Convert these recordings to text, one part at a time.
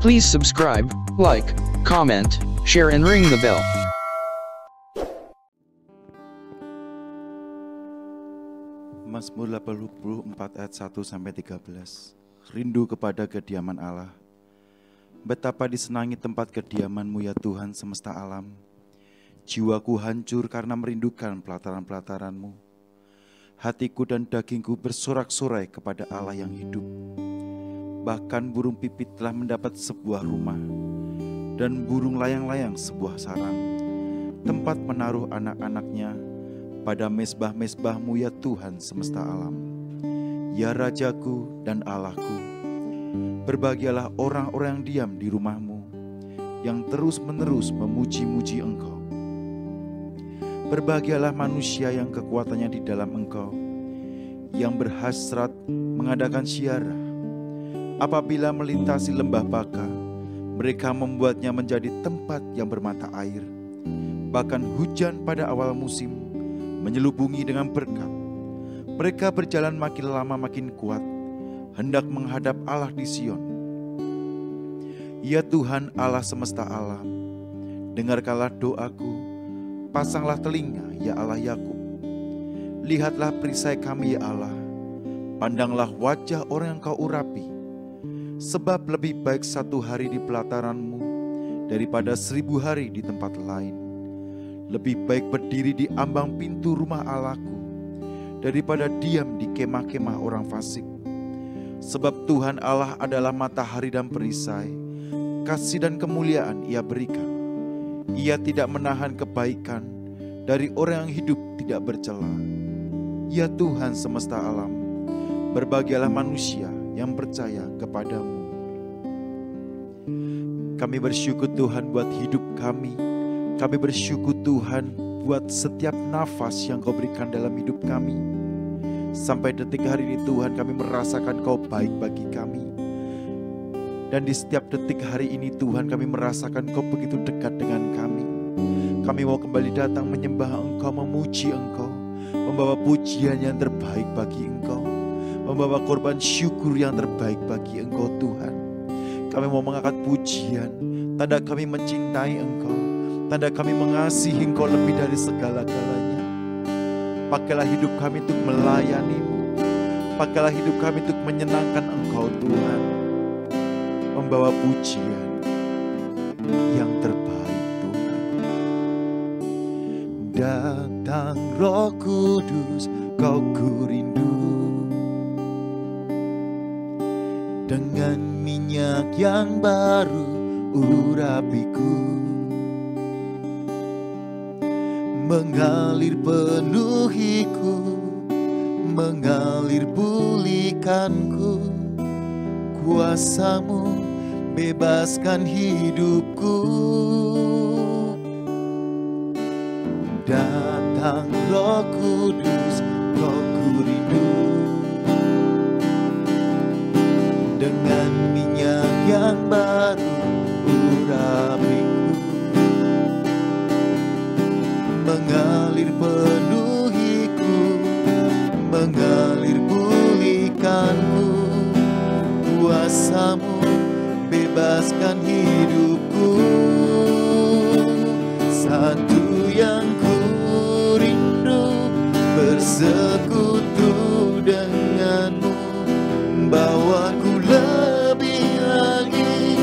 Please subscribe, like, comment, share and ring the bell. Mazmur 84 ayat 1-13. Rindu kepada kediaman Allah. Betapa disenangi tempat kediaman-Mu ya Tuhan semesta alam. Jiwaku hancur karena merindukan pelataran-pelataran-Mu. Hatiku dan dagingku bersorak-sorai kepada Allah yang hidup. Bahkan burung pipit telah mendapat sebuah rumah, dan burung layang-layang sebuah sarang, tempat menaruh anak-anaknya pada mezbah-mezbah-Mu ya Tuhan semesta alam. Ya Rajaku dan Allahku, berbahagialah orang-orang yang diam di rumah-Mu, yang terus-menerus memuji-muji Engkau. Berbahagialah manusia yang kekuatannya di dalam Engkau, yang berhasrat mengadakan syiarah. Apabila melintasi lembah Baka, mereka membuatnya menjadi tempat yang bermata air. Bahkan hujan pada awal musim menyelubungi dengan berkat. Mereka berjalan makin lama makin kuat, hendak menghadap Allah di Sion. Ya Tuhan Allah semesta alam, dengarkanlah doaku, pasanglah telinga ya Allah Yakub. Lihatlah perisai kami ya Allah, pandanglah wajah orang yang Kau urapi. Sebab lebih baik 1 hari di pelataran-Mu daripada 1000 hari di tempat lain. Lebih baik berdiri di ambang pintu rumah Allahku daripada diam di kemah-kemah orang fasik. Sebab Tuhan Allah adalah matahari dan perisai, kasih dan kemuliaan Ia berikan. Ia tidak menahan kebaikan dari orang yang hidup tidak bercela. Ya Tuhan semesta alam, berbahagialah manusia yang percaya kepadamu. Kami bersyukur Tuhan buat hidup kami. Kami bersyukur Tuhan buat setiap nafas yang Kau berikan dalam hidup kami. Sampai detik hari ini Tuhan, kami merasakan Kau baik bagi kami. Dan di setiap detik hari ini Tuhan, kami merasakan Kau begitu dekat dengan kami. Kami mau kembali datang menyembah Engkau, memuji Engkau, membawa pujian yang terbaik bagi Engkau, membawa korban syukur yang terbaik bagi Engkau Tuhan. Kami mau mengangkat pujian, tanda kami mencintai Engkau, tanda kami mengasihi Engkau lebih dari segala-galanya. Pakailah hidup kami untuk melayani-Mu, pakailah hidup kami untuk menyenangkan Engkau Tuhan, membawa pujian yang terbaik Tuhan. Datang Roh Kudus, Kau kurindu. Dengan minyak yang baru urapiku, mengalir penuhiku, mengalir pulihkanku. Kuasa-Mu bebaskan hidupku. Datang Roh Kudus, Kau kurindu. Dengan minyak yang baru urapiku, mengalir penuhiku, mengalir pulihkanku. Kuasa-Mu bebaskan hidupku. Satu yang ku rindu, bersekutu dengan-Mu. Bawaku lebih lagi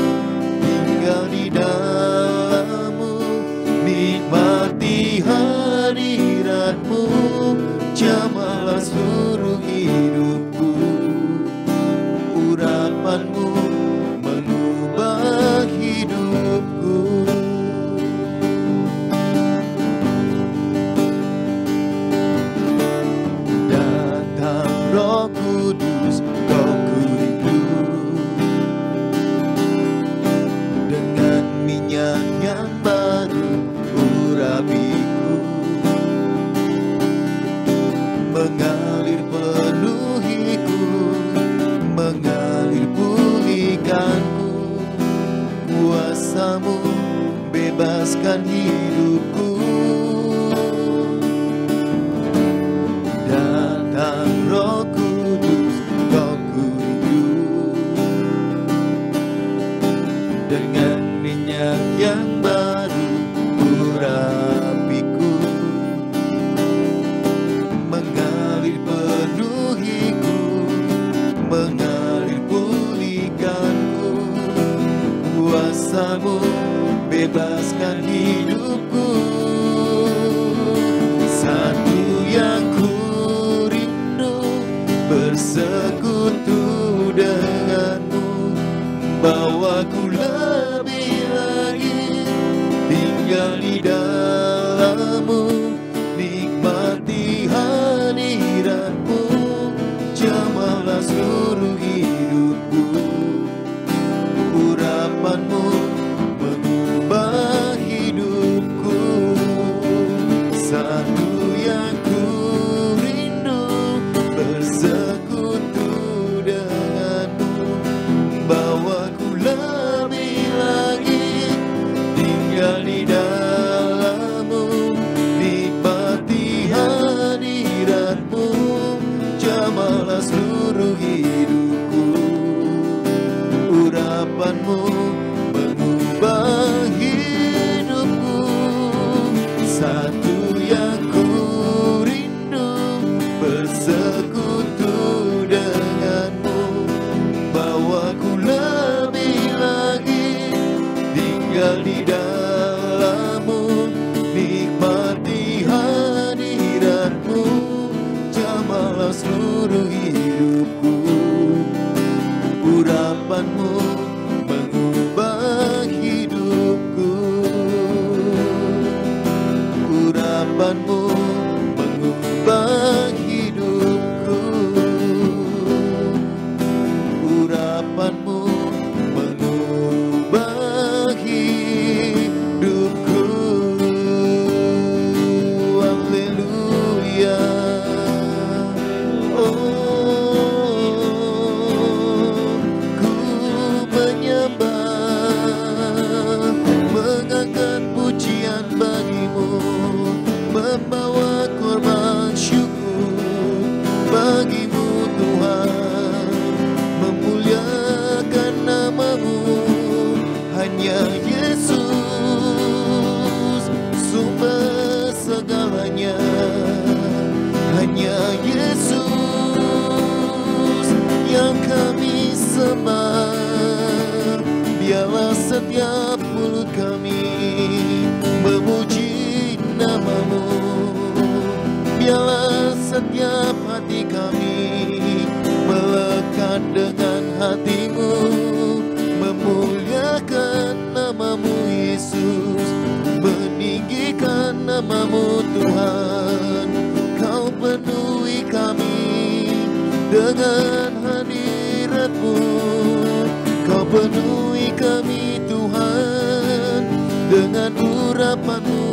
tinggal di dalam-Mu, nikmati hadirat-Mu, jamahlah seluruh hidupku. Urapan-Mu mengubah hidupku. Datang Roh Kudus, Kau kurindu. Dengan minyak yang baru urapiku, mengalir penuhiku, mengalir pulihkanku. Kuasa-Mu bebaskan hidupku. Datang Roh Kudus, Kau kurindu. bersekutu denganmu, bawaku lebih lagi tinggal di dalammu, nikmati hadiratmu, jamahlah seluruh hidupku. Urapanmu mengubah hidupku, satu yang ku rindu bersekutu denganmu, bawaku lebih lagi tinggal di dalammu, nikmati hadiratmu, jamahlah seluruh hidupku. Urapanmu mengubah hidupku, satu yang ku rindu bersekutu denganmu, bawaku lebih lagi tinggal di dalammu, nikmati hadiratmu, jamahlah seluruh hidupku. Urapanmu mengubah hidupku, urapanmu mengubah hidupku, urapanmu mengubah hidupku. Haleluya. Mengangkat pujian bagimu, membawa korban syukur bagimu Tuhan, memuliakan namamu. Hanya Yesus sumber segalanya, hanya Yesus yang kami sembah. Biarlah setiap mulut kami memuji namamu, biarlah setiap hati kami melekat dengan hatimu, memuliakan namamu Yesus, meninggikan namamu Tuhan. Kau penuhi kami dengan hadiratmu, Kau penuhi kami Tuhan dengan urapanmu.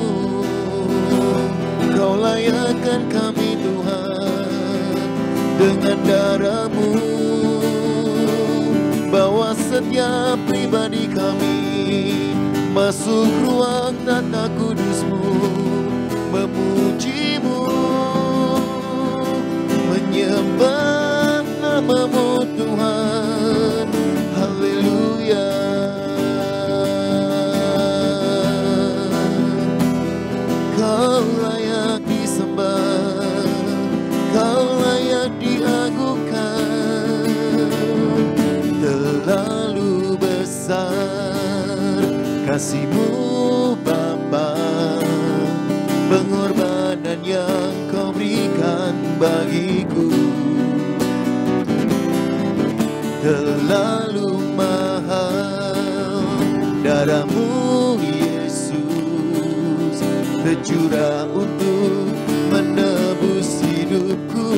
Kau layakkan kami Tuhan dengan darahmu. Bawa setiap pribadi kami masuk ruang tata kudusmu, memujimu, menyembah namamu Tuhan. Haleluya. Kau layak disembah, Kau layak diagungkan. Terlalu besar kasih-Mu Bapa, pengorbanan yang Kau berikan bagiku. Terlalu mahal darah-Mu Yesus, tercurah untuk menebus hidupku.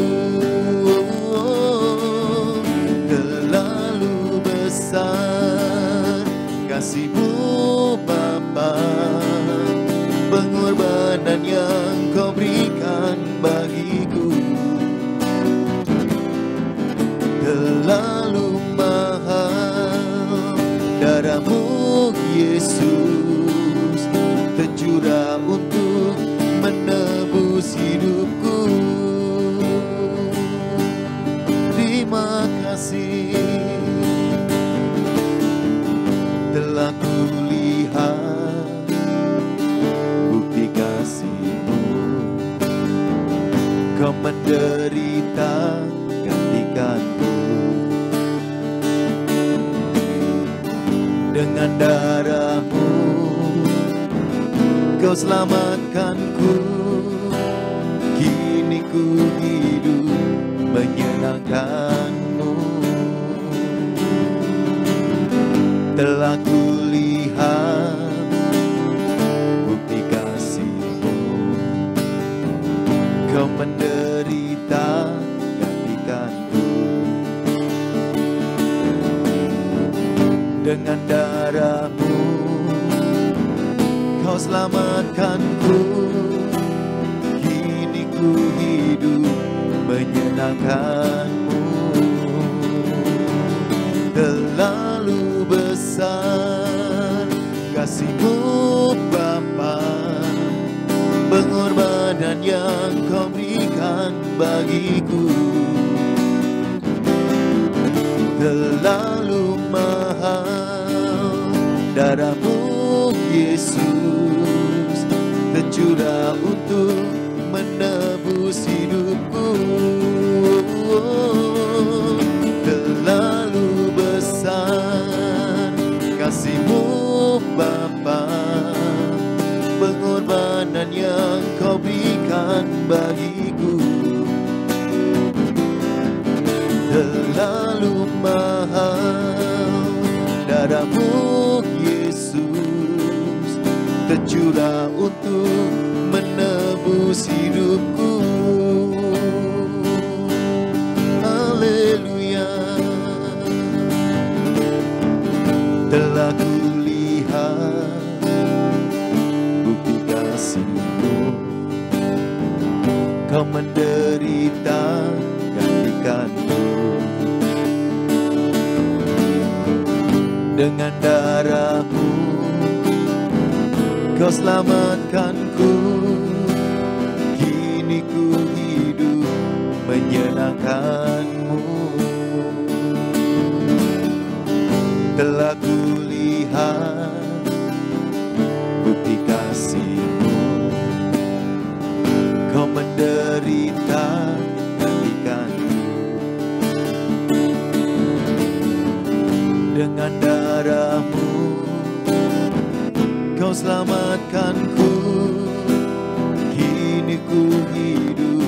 Terlalu besar kasih-Mu Bapa, pengorbanan yang Kau berikan bagiku. Terlalu mahal darah-Mu Yesus, tercurah untuk menebus hidupku. Terima kasih telah kulihat bukti kasih-Mu. Kau menderita gantikanku, dengan darah-Mu Kau selamatkanku. Kini ku hidup menyenangkan Dengan darah-Mu Kau selamatkanku. Kini ku hidup menyenangkan-Mu. Terlalu besar kasih-Mu Bapa, pengorbanan yang Kau berikan bagiku. Terlalu mahal darah-Mu Yesus, tercurah untuk menebus hidupku. Terlalu besar kasih-Mu Bapa, pengorbanan yang Kau berikan bagiku. Terlalu mahal darah-Mu Yesus, tercurah untuk menebus hidupku. Haleluya. Telah kulihat bukti kasih-Mu, Kau menderita gantikanku. Dengan darah-Mu Kau selamatkanku. Kini ku hidup menyenangkan-Mu. Telah kulihat bukti kasih-Mu, Kau menderita gantikanku. Dengan darah-Mu Kau selamatkanku. Kini ku hidup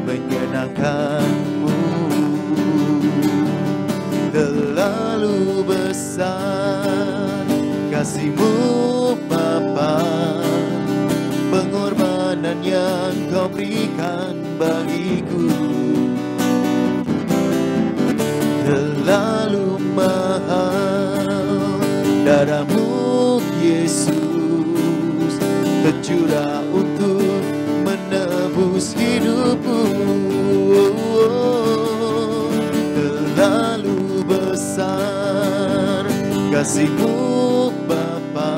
menyenangkan-Mu. Terlalu besar kasih-Mu Bapa, pengorbanan yang Kau berikan bagiku. Terlalu mahal darah-Mu Yesus, tercurah untuk menebus hidupku. Terlalu besar kasih-Mu Bapa,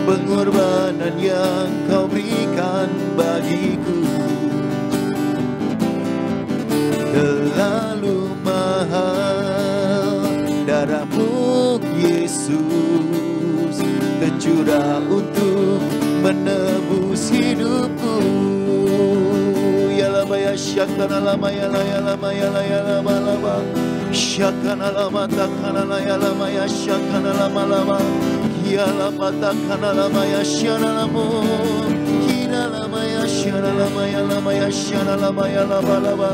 pengorbanan yang Kau berikan bagiku. Terlalu mahal darah-Mu Yesus, tercurah untuk menebus hidupku. Ya lama ya syakana lama ya la ya lama ya la ya lama lama syakana lama takana la ya lama ya syakana lama lama ya lama takana lama ya syana lama kina lama ya syana lama ya lama ya syana lama ya lama lama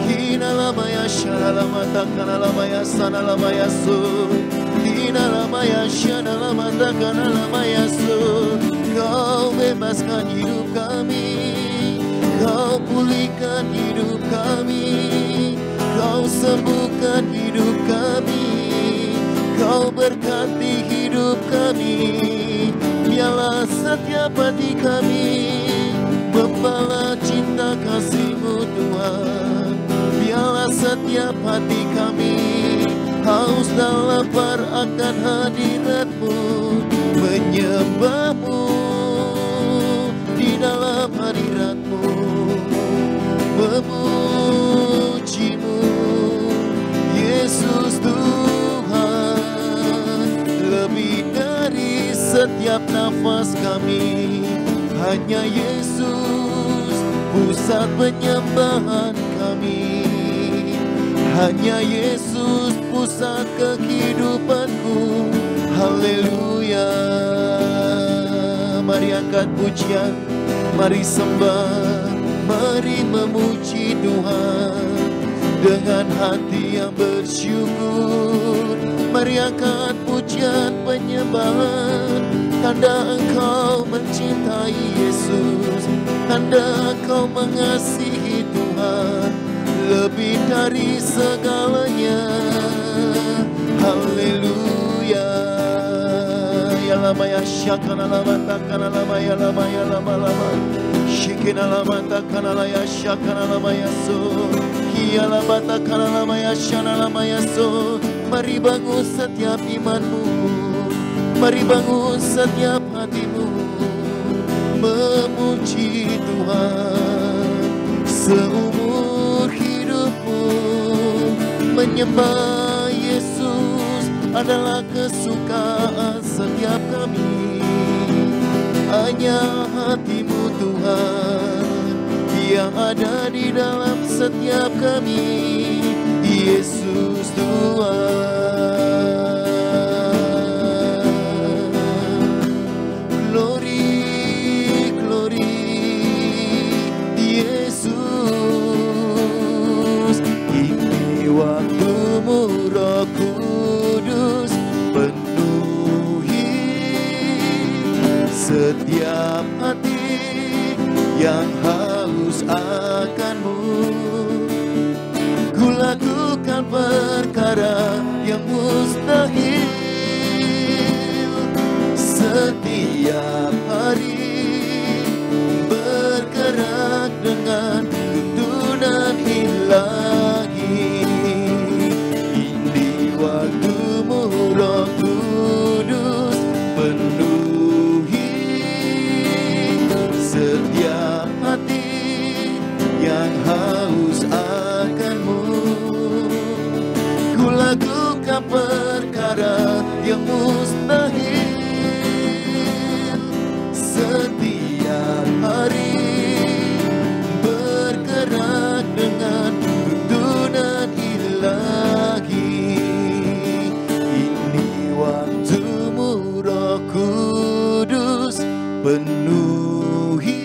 kina lama ya syana lama takana lama ya sana lama ya su kina lama ya syana lama takana lama ya su. Kau bebaskan hidup kami, Kau pulihkan hidup kami, Kau sembuhkan hidup kami, Kau berkati hidup kami. Biarlah setiap hati kami membalas cinta kasih-Mu Tuhan. Biarlah setiap hati kami haus dan lapar akan hadirat-Mu, menyembah-Mu di dalam hadirat-Mu, memuji-Mu Yesus Tuhan. Lebih dari setiap nafas kami, hanya Yesus pusat penyembahan kami. Hanya Yesus pusat kehidupanku. Haleluya. Mari angkat pujian, mari sembah, mari memuji Tuhan dengan hati yang bersyukur. Mari angkat pujian penyembahan, tanda Engkau mencintai Yesus, tanda Engkau mengasihi Tuhan lebih dari segalanya. Haleluya. lama ya shakana lama takana lama ya lama ya lama lama. Shikina lama takana lama ya shakana lama ya so. Kia lama takana lama ya shana lama ya so. Mari bangun setiap imanmu, mari bangun setiap hatimu, memuji Tuhan seumur hidupmu. Menyembah Yesus adalah kesukaan setiap kami. Hanya hatimu Tuhan yang ada di dalam setiap kami. Yesus Tuhan. Glory, glory, Yesus. Ini waktumu Roh Kudus penuhi setiap hati yang haus akan-Mu. Ku lakukan perkara yang mustahil setiap hari, bergerak dengan tuntunan ilahi. Ini waktumu Roh Kudus penuhi setiap hati yang haus akan-Mu. Ku lakukan perkara yang mustahil setiap hari, bergerak dengan tuntunan ilahi. Ini waktumu Roh Kudus penuhi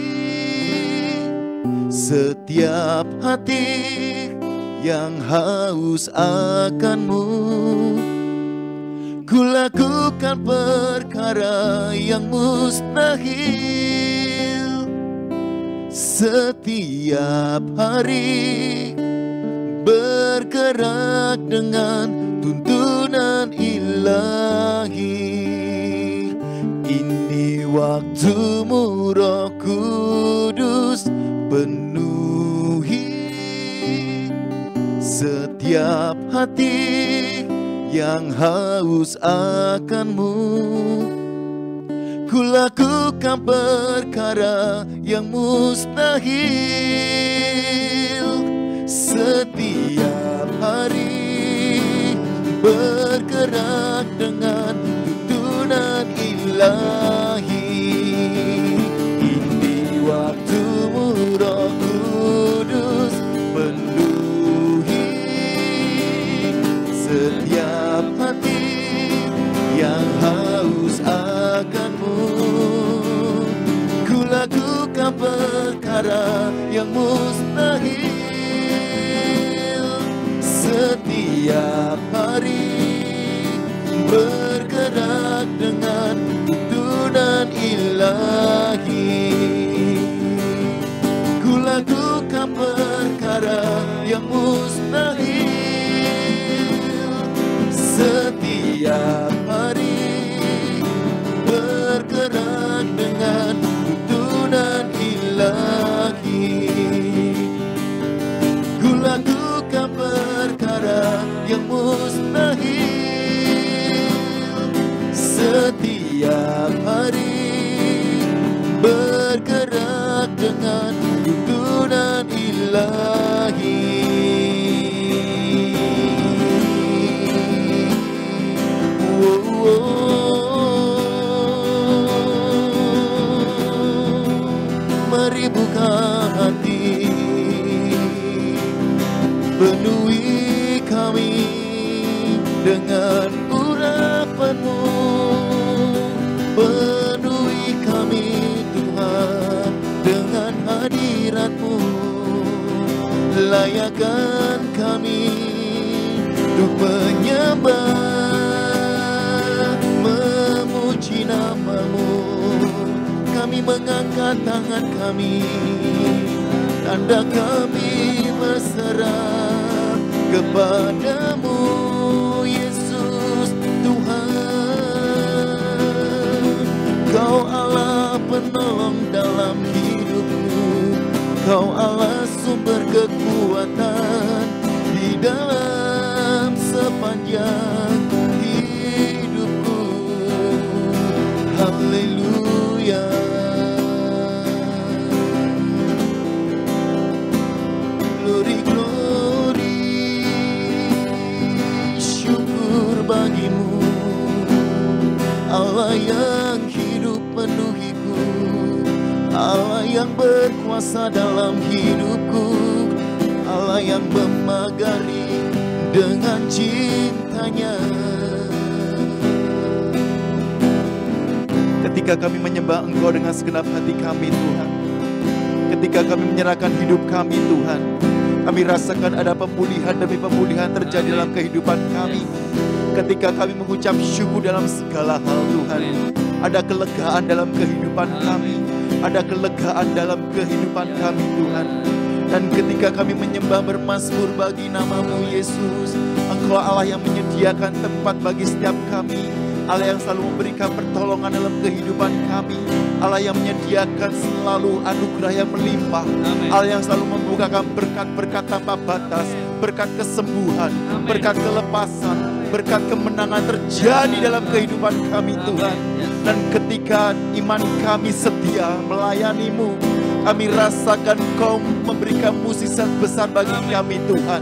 setiap hati yang haus akan-Mu. Ku lakukan perkara yang mustahil setiap hari, bergerak dengan tuntunan ilahi. Ini waktumu Roh Kudus penuhi setiap hati yang haus akan-Mu. Ku lakukan perkara yang mustahil setiap hari, bergerak dengan tuntunan ilahi. Ini waktumu Roh Kudus penuhi setiap hati yang haus akan-Mu. Ku lakukan perkara yang mustahil setiap hari, bergerak dengan tuntunan ilahi. Ku lakukan perkara yang mustahil setiap hari, bergerak dengan tuntunan ilahi. Ku lakukan perkara yang mustahil setiap hari, bergerak dengan tuntunan ilahi. Mari buka hati, penuhi kami dengan urapan-Mu. Penuhi kami Tuhan dengan hadirat-Mu. Layakkan kami untuk menyembah, memuji nama-Mu. Kami mengangkat tangan kami, tanda kami berserah kepadamu Yesus Tuhan. Engkau Allah sumber kekuatan di dalam sepanjang hidupku. Haleluya. Glory, glory, syukur bagimu, Allah yang hidup penuhiku, Allah yang berkuasa dalam hidupku, Allah yang memagari dengan cintanya. Ketika kami menyembah Engkau dengan segenap hati kami Tuhan, ketika kami menyerahkan hidup kami Tuhan, kami rasakan ada pemulihan demi pemulihan terjadi dalam kehidupan kami. Ketika kami mengucap syukur dalam segala hal Tuhan, ada kelegaan dalam kehidupan kami, ada kelegaan dalam kehidupan kami Tuhan. Dan ketika kami menyembah bermazmur bagi nama-Mu Yesus, Engkau Allah yang menyediakan tempat bagi setiap kami, Allah yang selalu memberikan pertolongan dalam kehidupan kami, Allah yang menyediakan selalu anugerah yang melimpah, Allah yang selalu membukakan berkat-berkat tanpa batas, berkat kesembuhan, berkat kelepasan, berkat kemenangan terjadi dalam kehidupan kami Tuhan. Dan ketika iman kami setia melayani-Mu, kami rasakan Kau memberikan mukjizat besar bagi kami Tuhan.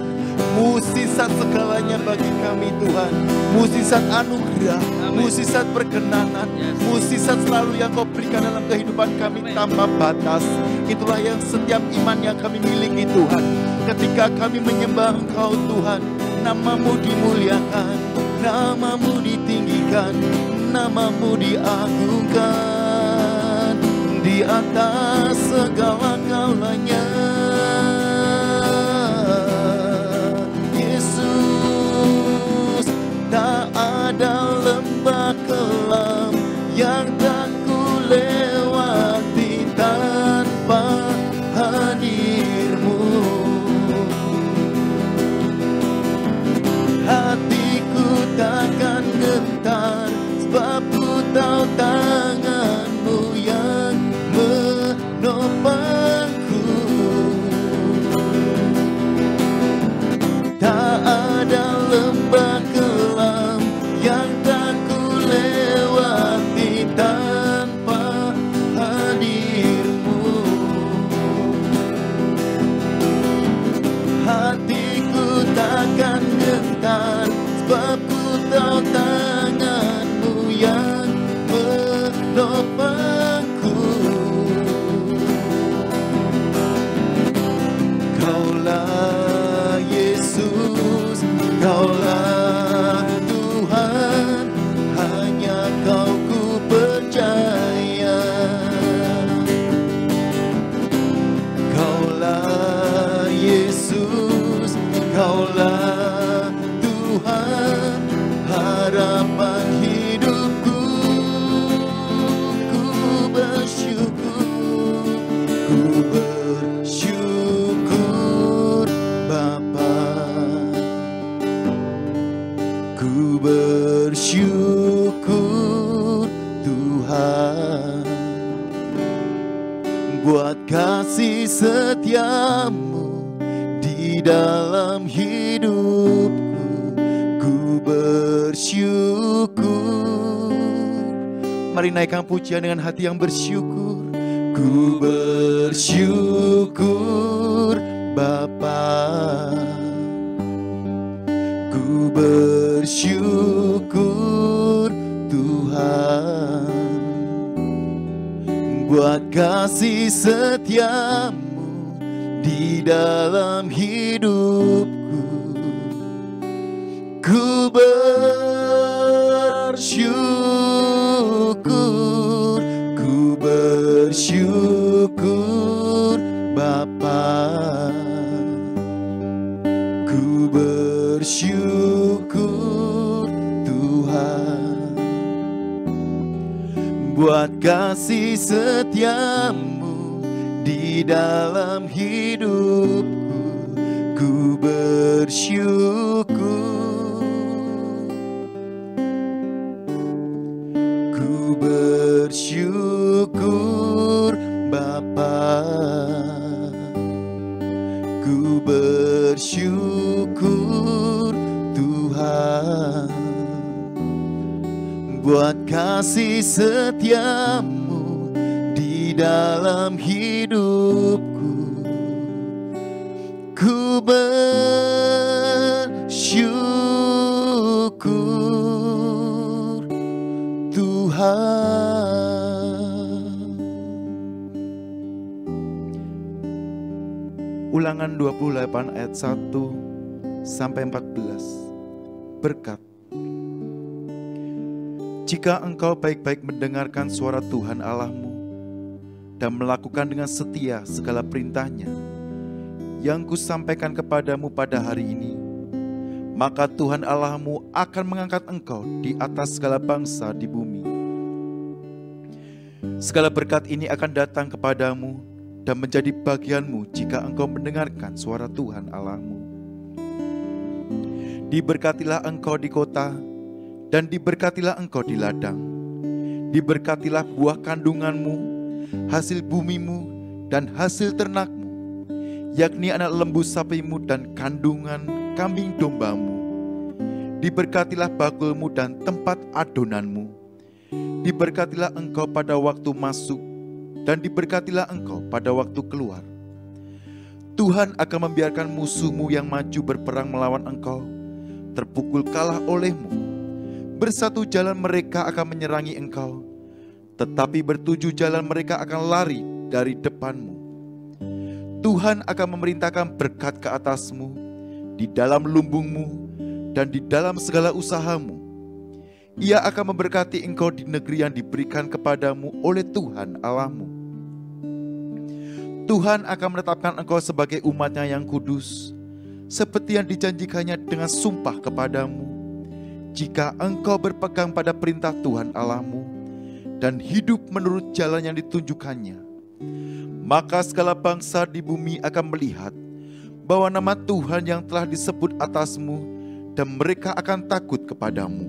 Mukjizat segalanya bagi kami Tuhan. Mukjizat anugerah, mukjizat perkenanan, mukjizat selalu yang Kau berikan dalam kehidupan kami tanpa batas. Itulah yang setiap iman yang kami miliki Tuhan. Ketika kami menyembah Engkau Tuhan, nama-Mu dimuliakan, nama-Mu ditinggikan, nama-Mu diagungkan di atas segala-galanya. Yesus, tak ada lembah kelam yang tak ku lewati tanpa hadir-Mu. Hatiku takkan gentar, sebab ku tahu tangan-Mu yang menopangku. Tak ada lembah kelam yang tak ku lewati tanpa hadir-Mu. Hatiku takkan gentar, sebab ku tahu tangan-Mu yang menopangku. Kaulah Yesus, Kaulah Tuhan, hanya Kau ku percaya. Kaulah Yesus, Kaulah Tuhan, harapan hidupku. Ku bersyukur, ku bersyukur Bapa. Ku bersyukur Tuhan buat kasih setia-Mu di dalam hidupku. Ku bersyukur. Mari naikkan pujian dengan hati yang bersyukur. Ku bersyukur Bapa. Ku bersyukur Tuhan buat kasih setia-Mu di dalam hidupku. Ku bersyukur, ku bersyukur Bapa. Ku bersyukur Tuhan buat kasih setia-Mu di dalam hidupku. Ku bersyukur, ku bersyukur Bapa. buat kasih setiamu di dalam hidupku. Ku bersyukur Tuhan. Ulangan 28 ayat 1 sampai 14. Berkat. Jika engkau baik-baik mendengarkan suara Tuhan Allahmu dan melakukan dengan setia segala perintahnya yang kusampaikan kepadamu pada hari ini, maka Tuhan Allahmu akan mengangkat engkau di atas segala bangsa di bumi. Segala berkat ini akan datang kepadamu dan menjadi bagianmu jika engkau mendengarkan suara Tuhan Allahmu. Diberkatilah engkau di kota, dan diberkatilah engkau di ladang. Diberkatilah buah kandunganmu, hasil bumimu, dan hasil ternakmu, yakni anak lembu sapimu dan kandungan kambing dombamu. Diberkatilah bakulmu dan tempat adonanmu. Diberkatilah engkau pada waktu masuk, dan diberkatilah engkau pada waktu keluar. Tuhan akan membiarkan musuhmu yang maju berperang melawan engkau terpukul kalah olehmu. Bersatu jalan mereka akan menyerangi engkau, tetapi bertujuh jalan mereka akan lari dari depanmu. Tuhan akan memerintahkan berkat ke atasmu, di dalam lumbungmu, dan di dalam segala usahamu. Ia akan memberkati engkau di negeri yang diberikan kepadamu oleh Tuhan Allahmu. Tuhan akan menetapkan engkau sebagai umat-Nya yang kudus, seperti yang dijanjikannya dengan sumpah kepadamu. Jika engkau berpegang pada perintah Tuhan Allahmu dan hidup menurut jalan yang ditunjukkannya, maka segala bangsa di bumi akan melihat bahwa nama Tuhan yang telah disebut atasmu, dan mereka akan takut kepadamu.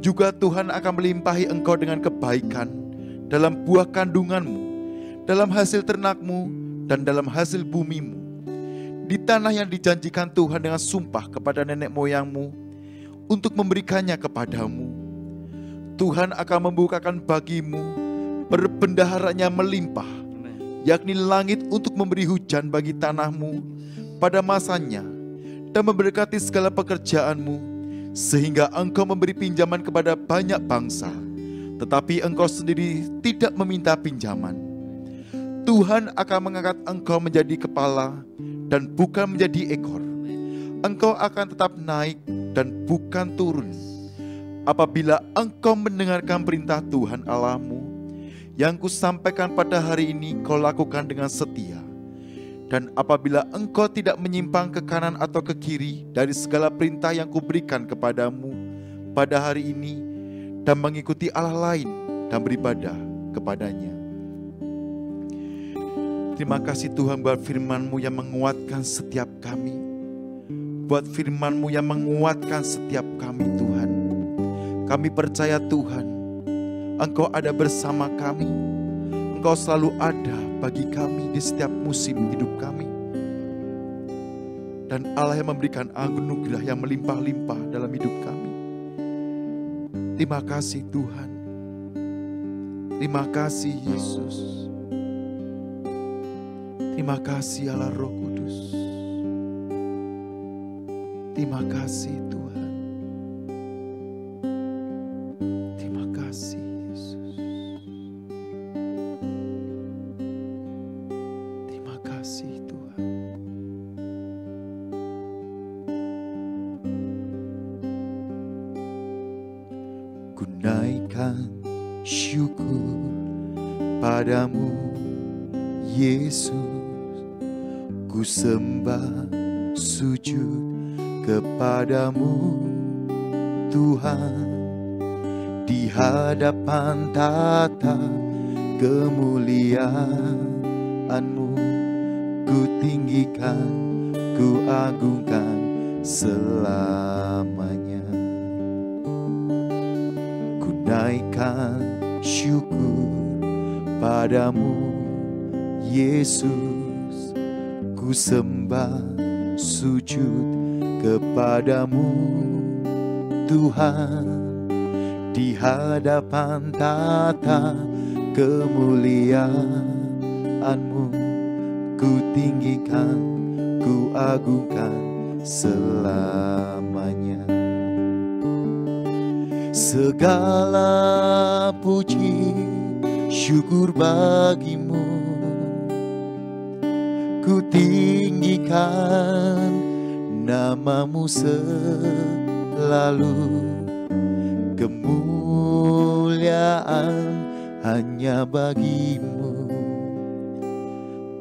Juga Tuhan akan melimpahi engkau dengan kebaikan dalam buah kandunganmu, dalam hasil ternakmu, dan dalam hasil bumimu, di tanah yang dijanjikan Tuhan dengan sumpah kepada nenek moyangmu untuk memberikannya kepadamu. Tuhan akan membukakan bagimu perbendaharanya melimpah, yakni langit untuk memberi hujan bagi tanahmu pada masanya, dan memberkati segala pekerjaanmu, sehingga engkau memberi pinjaman kepada banyak bangsa, tetapi engkau sendiri tidak meminta pinjaman. Tuhan akan mengangkat engkau menjadi kepala dan bukan menjadi ekor. Engkau akan tetap naik dan bukan turun. Apabila engkau mendengarkan perintah Tuhan Allahmu yang kusampaikan pada hari ini, kau lakukan dengan setia. Dan apabila engkau tidak menyimpang ke kanan atau ke kiri dari segala perintah yang kuberikan kepadamu pada hari ini, dan mengikuti Allah lain dan beribadah kepadanya. Terima kasih Tuhan buat firman-Mu yang menguatkan setiap kami. Buat firman-Mu yang menguatkan setiap kami Tuhan. Kami percaya Tuhan, Engkau ada bersama kami. Engkau selalu ada bagi kami di setiap musim hidup kami. Dan Allah yang memberikan anugerah yang melimpah-limpah dalam hidup kami. Terima kasih Tuhan. Terima kasih Yesus. Terima kasih Allah Roh Kudus. Terima kasih Tuhan. Terima kasih Yesus. Terima kasih Tuhan. Ku naikkan syukur padamu Yesus. Ku sembah sujud kepadamu Tuhan, di hadapan tata kemuliaan-Mu. Ku tinggikan, ku agungkan selamanya. Ku naikkan syukur padamu Yesus. Ku sembah sujud kepadamu Tuhan, di hadapan tata kemuliaan-Mu. Ku tinggikan, ku agungkan selamanya. Segala puji syukur bagimu, ku tinggikan nama-Mu selalu. Kemuliaan hanya bagi-Mu,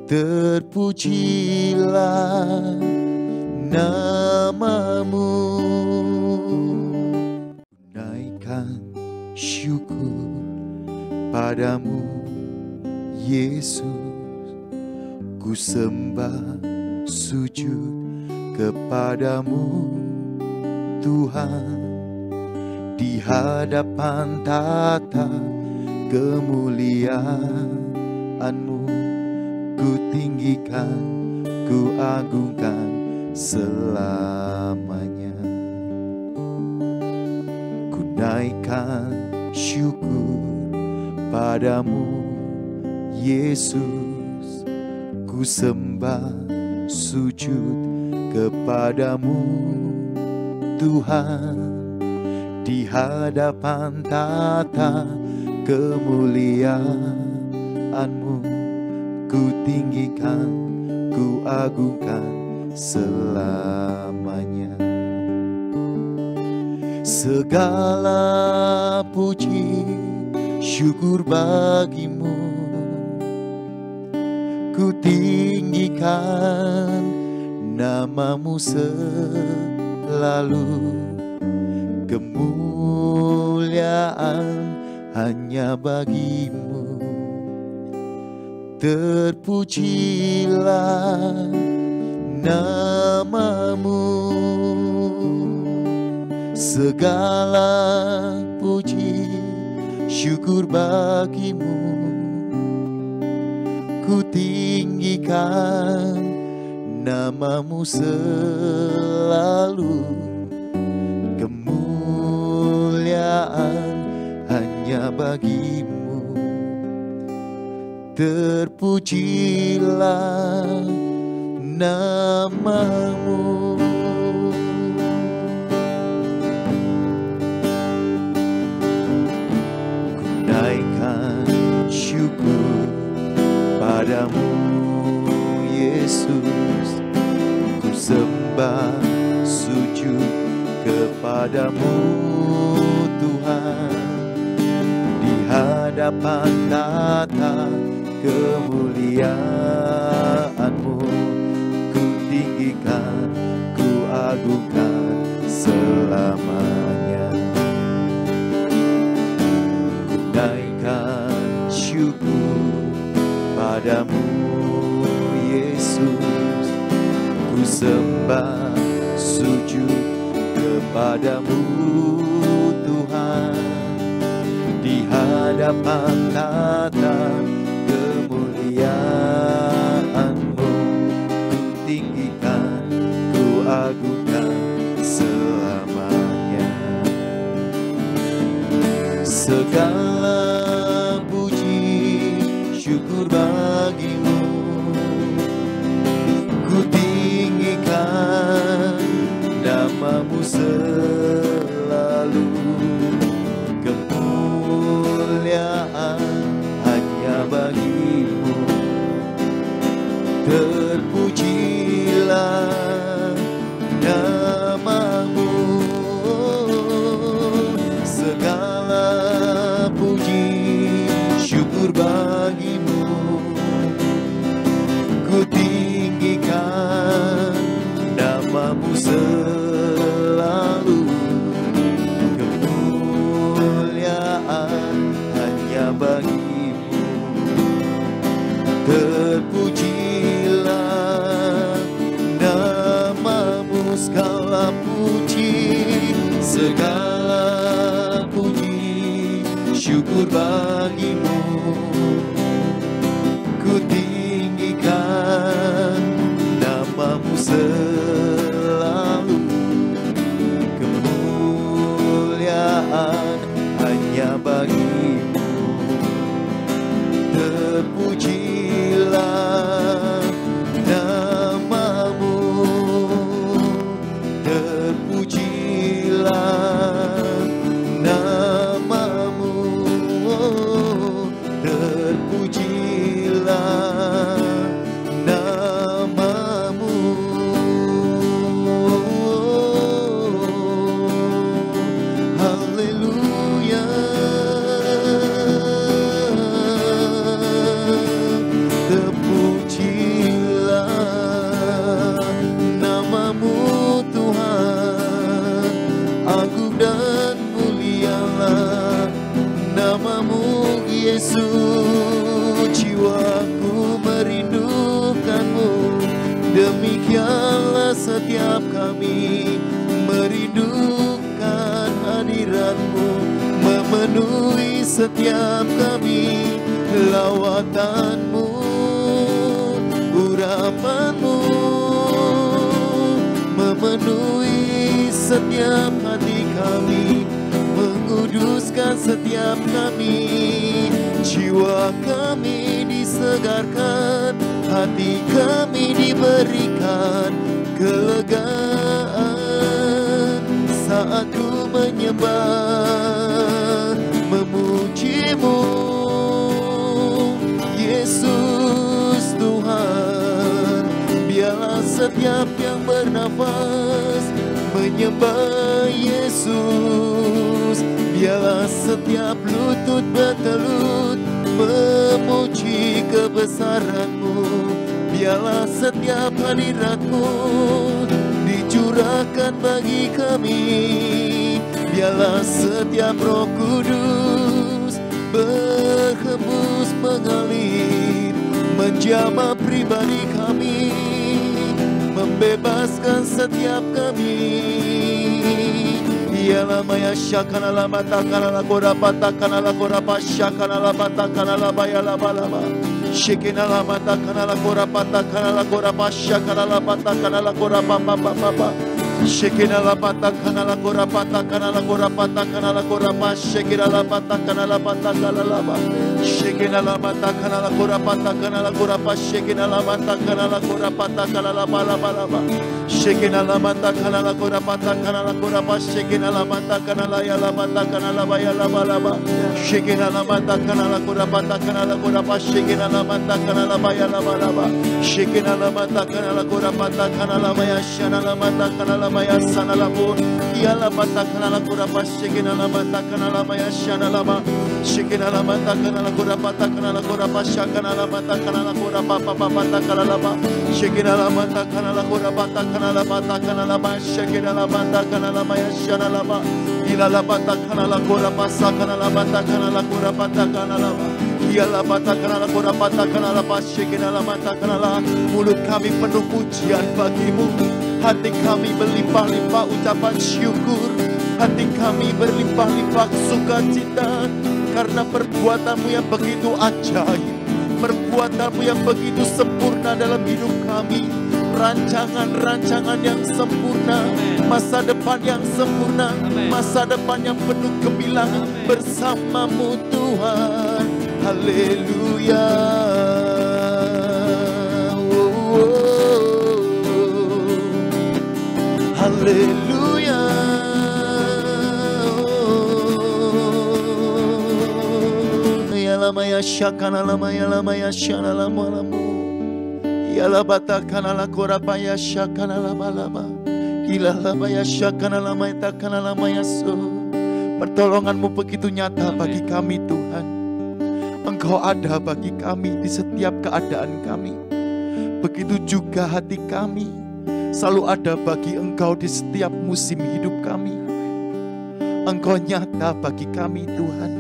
terpujilah nama-Mu. Naikkan syukur padamu Yesus, ku sembah sujud kepadamu Tuhan. Di hadapan tata kemuliaan-Mu, ku tinggikan, ku agungkan selamanya. Ku naikkan syukur padamu Yesus, ku sembah sujud kepadamu Tuhan. Di hadapan tata kemuliaan-Mu, ku tinggikan, ku agungkan selamanya. Segala puji syukur bagi-Mu, ku tinggikan nama-Mu selalu. Kemuliaan hanya bagi-Mu, terpujilah nama-Mu. Segala puji syukur bagi-Mu, ku tinggikan nama-Mu selalu. Kemuliaan hanya bagi-Mu, terpujilah nama-Mu. Ku naikkan syukur padamu Yesus, ku sembah sujud kepadamu Tuhan. Di hadapan tata kemuliaan-Mu, ku tinggikan, ku agungkan selamanya. Ku naikkan syukur padamu Yesus, ku sembah sujud kepadamu Tuhan. Di hadapan tata kemuliaan-Mu, ku tinggikan, ku agungkan selamanya. Segala puji syukur bagi-Mu, ku tinggikan nama-Mu selalu. Kemuliaan hanya bagi-Mu, terpujilah nama-Mu. Segala puji syukur bagi-Mu, ku tinggikan nama-Mu selalu. Kemuliaan hanya bagi-Mu, terpujilah nama-Mu. Segala puji syukur bagi-Mu, ku tinggikan nama-Mu selalu. Kemuliaan terpujilah namamu, terpujilah namamu. Haleluya, terpujilah namamu Tuhan, agung dan mulialah namamu Yesus. Jiwaku merindukanmu, demikianlah setiap kami merindukan hadiratmu, memenuhi setiap kami lawatanmu, urapanmu, memenuhi setiap hati kami, menguduskan setiap kami. Jiwa kami disegarkan, hati kami diberikan kelegaan saat ku menyembah, memujimu Yesus Tuhan. Biarlah setiap yang bernafas menyembah Yesus, biarlah setiap lutut bertelut memuji kebesaranmu, biarlah setiap hadiratmu dicurahkan bagi kami, biarlah setiap Roh Kudus berhembus mengalir menjamah pribadi kami, membebaskan setiap kami. Ialah maya syakana la mata kana la gora pata kana la gora pa syakana la mata kana la baya la balaba shekina la mata kana la gora pata kana la gora pa syakana la mata kana la gora pa pa pa pa pa shekina la mata kana la gora pata kana la gora pata kana la gora pa shekina la mata kana la mata kana la ba shekina la mata kana la gora pata kana la gora pa shekina la mata kana la gora pata kana la bala bala ba shekina la mata kana la gora pata kana la gora pa shekina la mata kana la ya la mata kana la ba ya la bala ba shekina la mata kana la gora pata kana la gora pa shekina la mata kana la ba ya la bala ba shekina la mata kana la gora pata kana la ba ya shana la mata kana la maya sana la bo ya la mata kana la gora pa shekina la mata kana la maya shana la ba shekina la mata kana la gora pata kana la gora pa shakana la mata kana la gora pa pa pa pata kana la ba shekina la mata kana la gora pata kana la mata kana la ba shekina la mata kana la maya shana la ba ila la mata kana la gora pa sakana la mata kana la gora pata kana la ba ia la mata kana la gora pata kana la ba shekina la mata kana la. Mulut kami penuh pujian bagimu, hati kami berlimpah-limpah ucapan syukur, hati kami berlimpah-limpah sukacita karena perbuatanmu yang begitu ajaib, perbuatanmu yang begitu sempurna dalam hidup kami, rancangan-rancangan yang sempurna, masa depan yang sempurna, masa depan yang penuh gemilang bersamamu Tuhan. Haleluya. Haleluya. Ya lama ya syakana lama ya lama ya syana lama lama. Ya la batakana la korapa ya syakana lama lama. Ila lama ya syakana lama ya takana lama ya so. Pertolonganmu begitu nyata bagi kami Tuhan. Engkau ada bagi kami di setiap keadaan kami. Begitu juga hati kami selalu ada bagi Engkau di setiap musim hidup kami. Engkau nyata bagi kami Tuhan.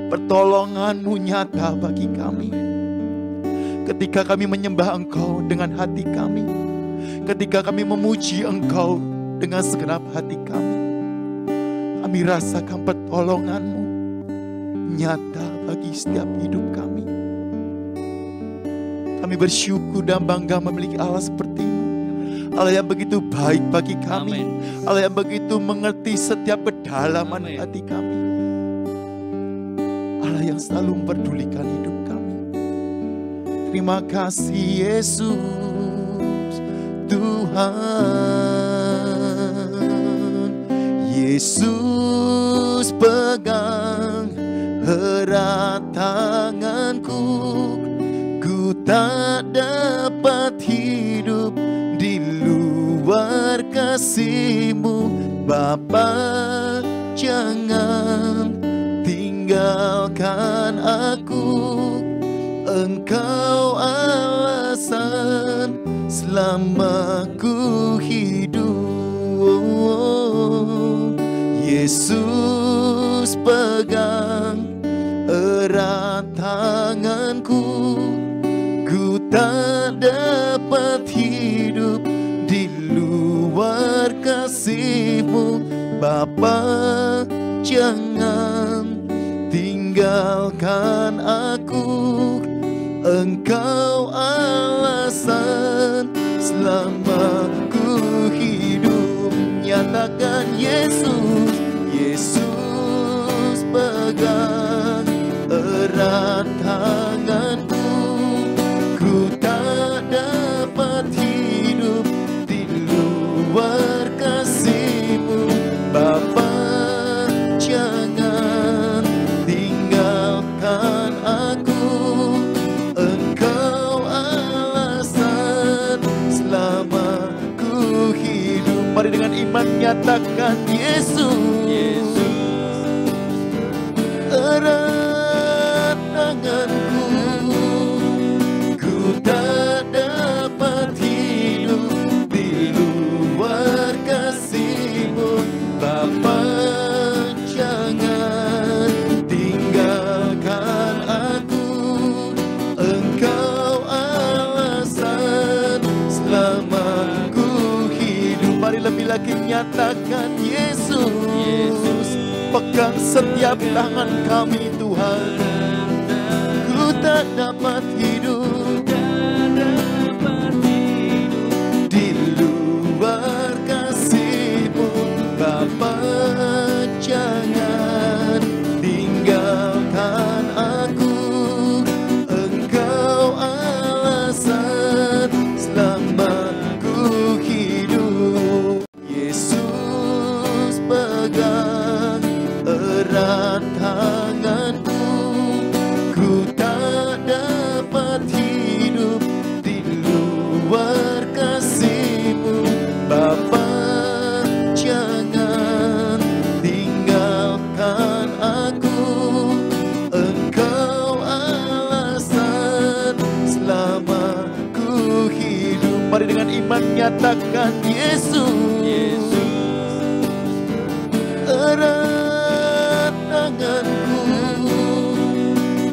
Pertolongan-Mu nyata bagi kami. Ketika kami menyembah Engkau dengan hati kami, ketika kami memuji Engkau dengan segenap hati kami rasakan pertolongan-Mu nyata bagi setiap hidup kami. Kami bersyukur dan bangga memiliki Allah seperti-Mu. Allah yang begitu baik bagi kami. Amen. Allah yang begitu mengerti setiap kedalaman hati kami. Allah yang selalu memperdulikan hidup kami. Terima kasih Yesus Tuhan. Yesus pegang erat tanganku, ku tak dapat hidup di luar kasih-Mu. Bapa, jangan tinggalkan aku, Engkau alasan selama ku hidup. Yesus pegang erat tanganku, ku tak dapat hidup di luar kasih-Mu. Bapa, jangan tinggalkan aku, Engkau alasan selama ku hidup. Nyatakan Yesus, Yesus pegang erat tanganku, ku tak dapat hidup di luar kasih-Mu. Bapa, jangan tinggalkan aku, Engkau alasan selama ku hidup. Mari dengan iman nyatakan Yesus, erat tanganku, ku tak dapat hidup di luar kasih-Mu. Bapa, jangan tinggalkan aku, Engkau alasan selama ku hidup. Mari lebih lagi nyatakan Yesus, pegang setiap tangan kami Tuhan, ku tak dapat hidup di luar kasih-Mu. Bapa, jangan tinggalkan aku, Engkau alasan selama ku hidup. Yesus pegang erat tanganku, ku tak dapat hidup di luar kasih-Mu. Bapa, jangan tinggalkan aku, Engkau alasan selama ku hidup. Mari dengan iman nyatakan Yesus, erat tanganku,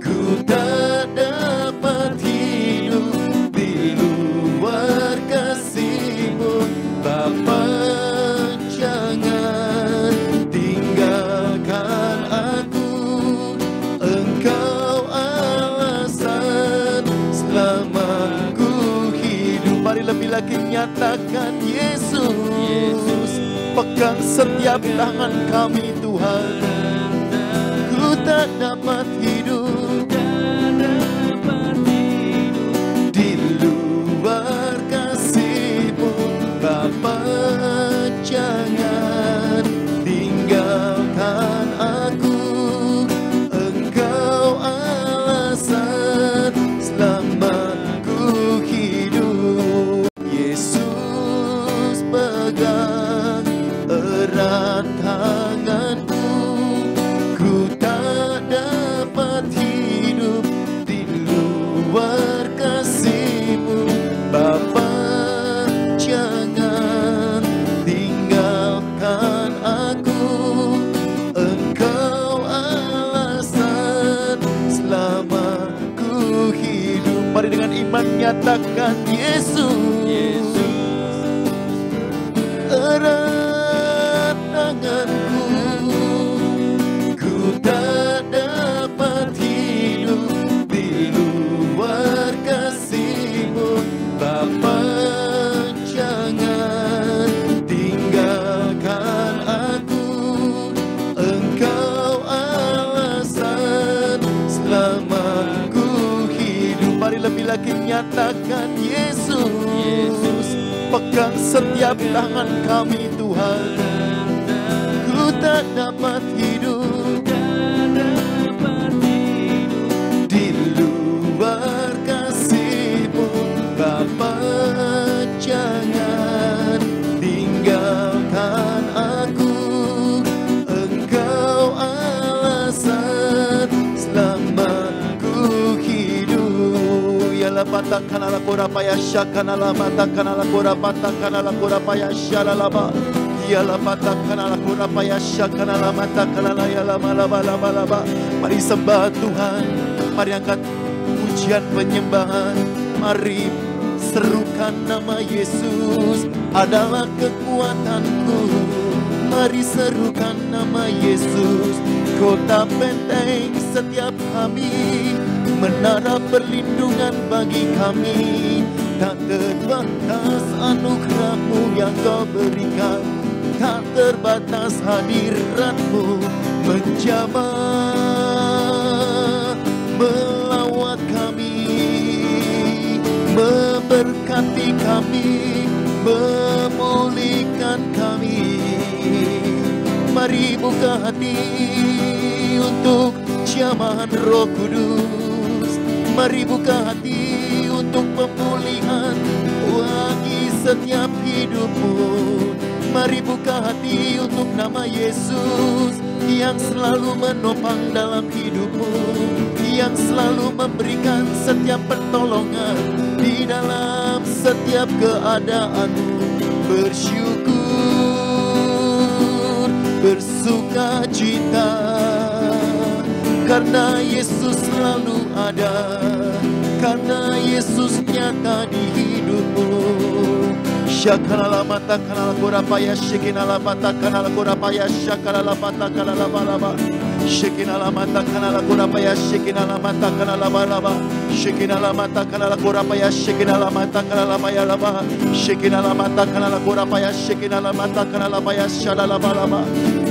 ku tak dapat hidup di luar kasih-Mu. Bapa, jangan tinggalkan aku, Engkau alasan selama ku hidup. Mari lebih lagi nyatakan Yesus, pegang setiap tangan kami Tuhan, ku tak dapat hidup di luar kasih-Mu. Bapa, jangan tinggalkan aku, Engkau alasan selama ku hidup. Yesus pegang erat tanganku, ku tak dapat hidup di luar kasih-Mu. Bapa, jangan tinggalkan aku, Engkau alasan selama ku hidup. Mari dengan iman nyatakan Yesus, erat tanganku, ku tak dapat hidup di luar kasih-Mu. Bapa, jangan tinggalkan aku, Engkau alasan selama ku hidup. Mari lebih lagi nyatakan Yesus, pegang setiap tangan kami Tuhan, ku bata kanala kora paya shakanala mata kanala kora bata kanala kora paya shalalaba. Yala bata kanala kora paya shakanala mata kanala yala malaba laba laba. Mari sembah Tuhan, mari angkat pujian penyembahan, mari serukan nama Yesus adalah kekuatanku. Mari serukan nama Yesus, kota benteng setiap kami, menara perlindungan bagi kami. Tak terbatas anugerah-Mu yang Kau berikan, tak terbatas hadirat-Mu menjamah melawat kami, memberkati kami, memulihkan kami. Mari buka hati untuk jamahan Roh Kudus. Mari buka hati untuk pemulihan bagi setiap hidupmu. Mari buka hati untuk nama Yesus yang selalu menopang dalam hidupmu, yang selalu memberikan setiap pertolongan di dalam setiap keadaanmu. Bersyukur, bersuka cita, karena Yesus selalu ada, karena Yesus nyata di hidupmu. Shakanala mata kanala kora paya shikinala mata kanala kora paya shakanala mata kanala balaba. Shikinala mata kanala kora paya shikinala mata kanala balaba. Shikinala mata kanala kora paya shikinala mata kanala paya laba. Shikinala mata kanala kora paya shikinala mata kanala paya shalala balaba.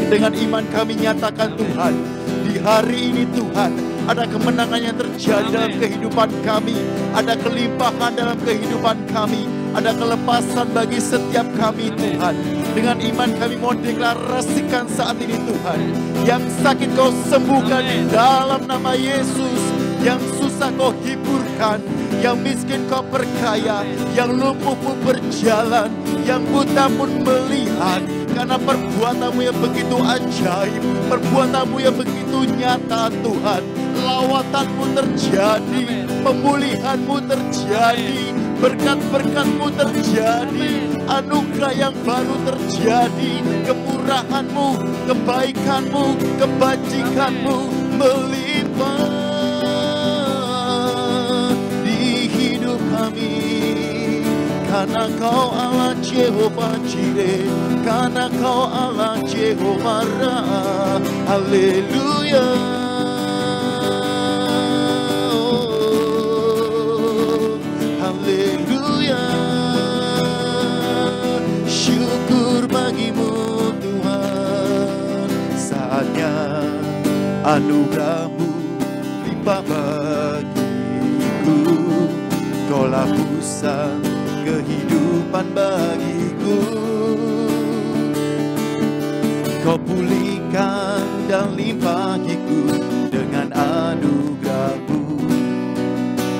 Dengan iman kami nyatakan Tuhan, di hari ini Tuhan, ada kemenangan yang terjadi dalam kehidupan kami, ada kelimpahan dalam kehidupan kami, ada kelepasan bagi setiap kami Tuhan. Dengan iman kami mau deklarasikan saat ini Tuhan, yang sakit Kau sembuhkan di dalam nama Yesus, yang susah Kau hiburkan, yang miskin Kau perkaya, yang lumpuh pun berjalan, yang buta pun melihat. Karena perbuatan-Mu yang begitu ajaib, perbuatan-Mu yang begitu nyata Tuhan. Lawatan-Mu terjadi, pemulihan-Mu terjadi, berkat-berkat-Mu terjadi, anugerah yang baru terjadi, kemurahan-Mu, kebaikan-Mu, kebajikan-Mu melimpah di hidup kami. Karena Kau Allah Jehovah Jireh, karena Kau Allah Jehovah Ra. Haleluya. Haleluya. Syukur bagi-Mu Tuhan. Saatnya anugerah-Mu limpah bagiku. Kaulah pusat kehidupan bagiku. Kau pulihkan dan limpahiku dengan anugerah-Mu.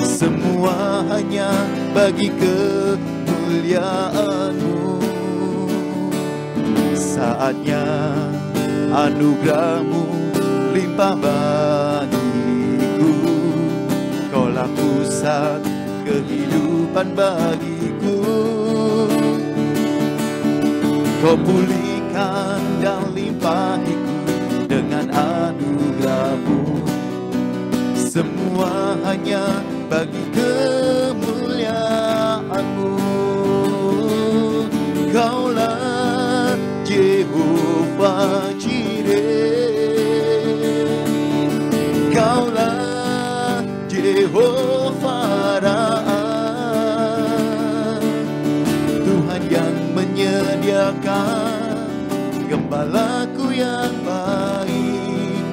Semua hanya bagi kemuliaan-Mu. Saatnya anugerah-Mu limpah bagiku. Kaulah pusat kehidupan bagiku. Kau pulihkan dan limpahiku dengan anugerah-Mu. Semua hanya bagi kemuliaan-Mu. Kaulah Jehovah Jireh, Kaulah Jehovah Ra. Tuhan yang menyediakan gembalaku yang baik,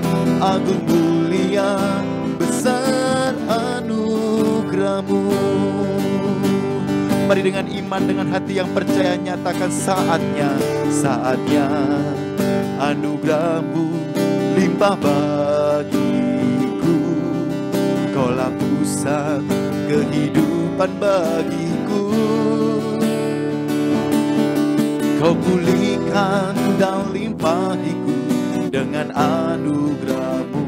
agung mulia besar anugerah-Mu. Mari dengan iman, dengan hati yang percaya nyatakan saatnya, saatnya anugerah-Mu limpah bagiku. Kaulah pusat kehidupan bagiku. Kau pulihkan dan limpahiku dengan anugerah-Mu.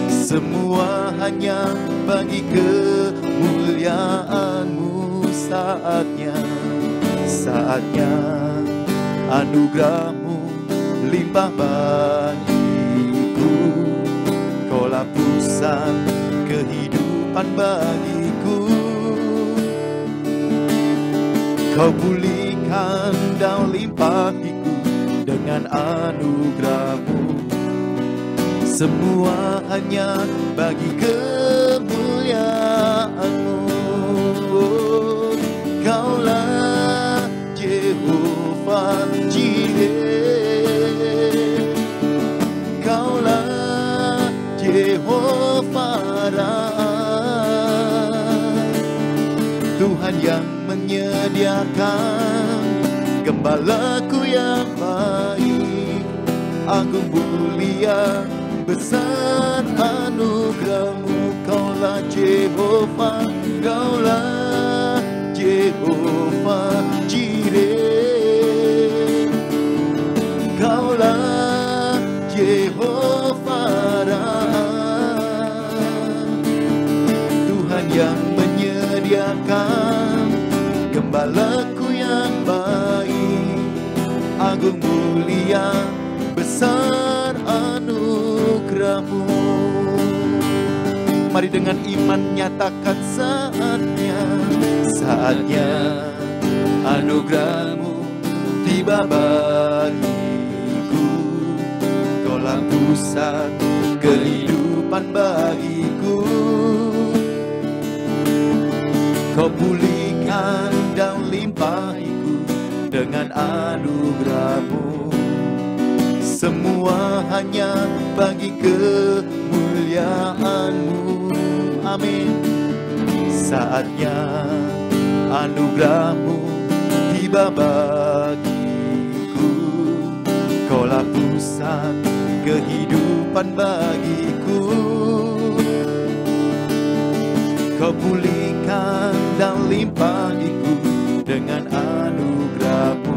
Semua hanya bagi kemuliaan-Mu. kemuliaan-Mu, saatnya anugerah-Mu limpah bagiku. Kaulah pusat kehidupan bagiku. Kau pulihkan dan limpahiku dengan anugerah-Mu. Semua hanya bagi kemuliaan-Mu. Kaulah Jehovah Jireh, Kaulah Jehovah Raha, Tuhan yang menyediakan gembalaku yang baik. Agung mulia besar anugerah-Mu. Kaulah Jehovah, Kaulah Jehovah Jireh, Kaulah Jehovah Raha, Tuhan yang menyediakan gembalaku yang baik. Agung mulia besar anugerah-Mu. Mari dengan iman nyatakan saatnya anugerah-Mu tiba bagiku. Kaulah pusat kehidupan bagiku. Kau pulihkan dan limpahiku dengan anugerah-Mu. Semua hanya bagi kemuliaan-Mu. Amin. Saatnya anugerah-Mu tiba bagiku. Kaulah pusat kehidupan bagiku. Kau pulihkan dan limpahiku dengan anugerah-Mu.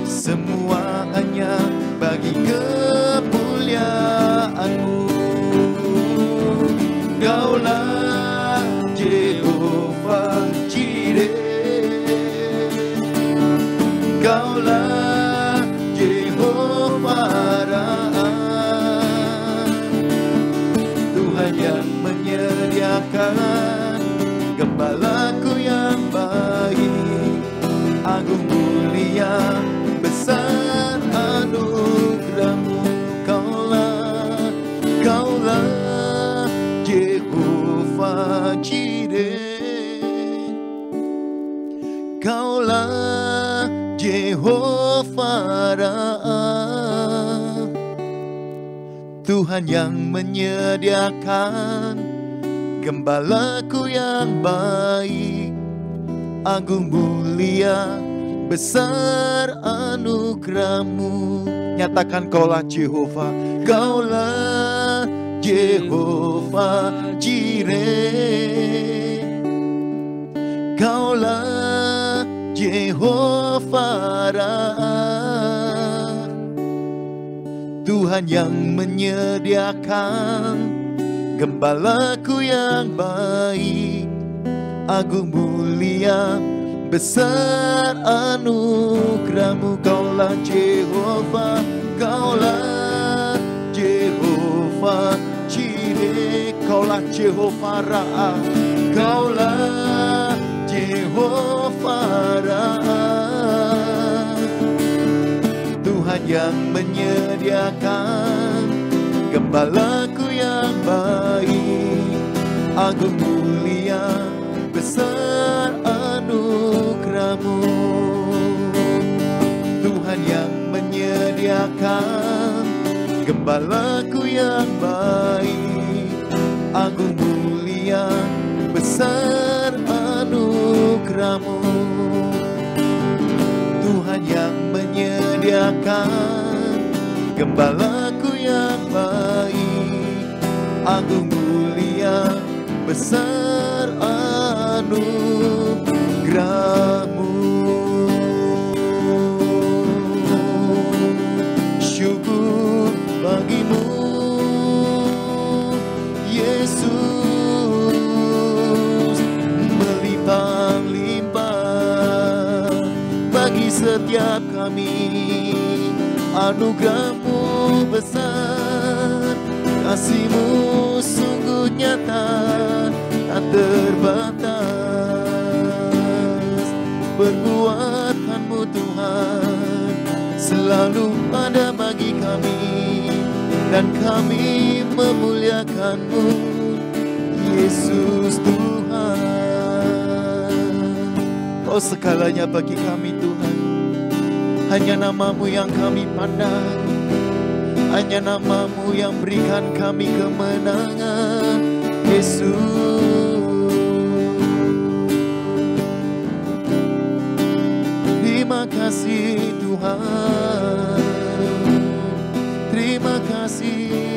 Semua hanya bagi kemuliaan-Mu. Kaulah Jehovah Jireh, Kaulah Jehovah Raha, Tuhan yang menyediakan gembalaku yang baik. Agung mulia besar anugerah-Mu. Kaulah Jehovah Jireh, Kaulah Jehovah Raha, Tuhan yang menyediakan gembalaku yang baik. Agung mulia besar anugerah-Mu. Nyatakan Kaulah Jehovah, Kaulah Jehovah Jireh, Kaulah Jehovah Raha, Tuhan yang menyediakan gembalaku yang baik. Agung mulia besar anugerah-Mu. Kaulah Jehovah, Kaulah Jehovah Jireh, Kaulah Jehovah Raha, Kaulah Jehovah Raha, Tuhan yang menyediakan gembalaku yang baik. Agung mulia besar anugerah-Mu. Tuhan yang menyediakan gembalaku yang baik. Agung mulia besar anugerah-Mu. Tuhan yang menyediakan gembalaku yang baik. Agung mulia besar anugerah-Mu. Syukur bagimu Yesus, kami. Anugerah-Mu besar, kasih-Mu sungguh nyata, tak terbatas. Perbuatan-Mu Tuhan selalu ada bagi kami, dan kami memuliakan-Mu, Yesus Tuhan. Oh, segalanya bagi kami Tuhan. Hanya nama-Mu yang kami pandang, hanya nama-Mu yang berikan kami kemenangan, Yesus. Terima kasih Tuhan, terima kasih.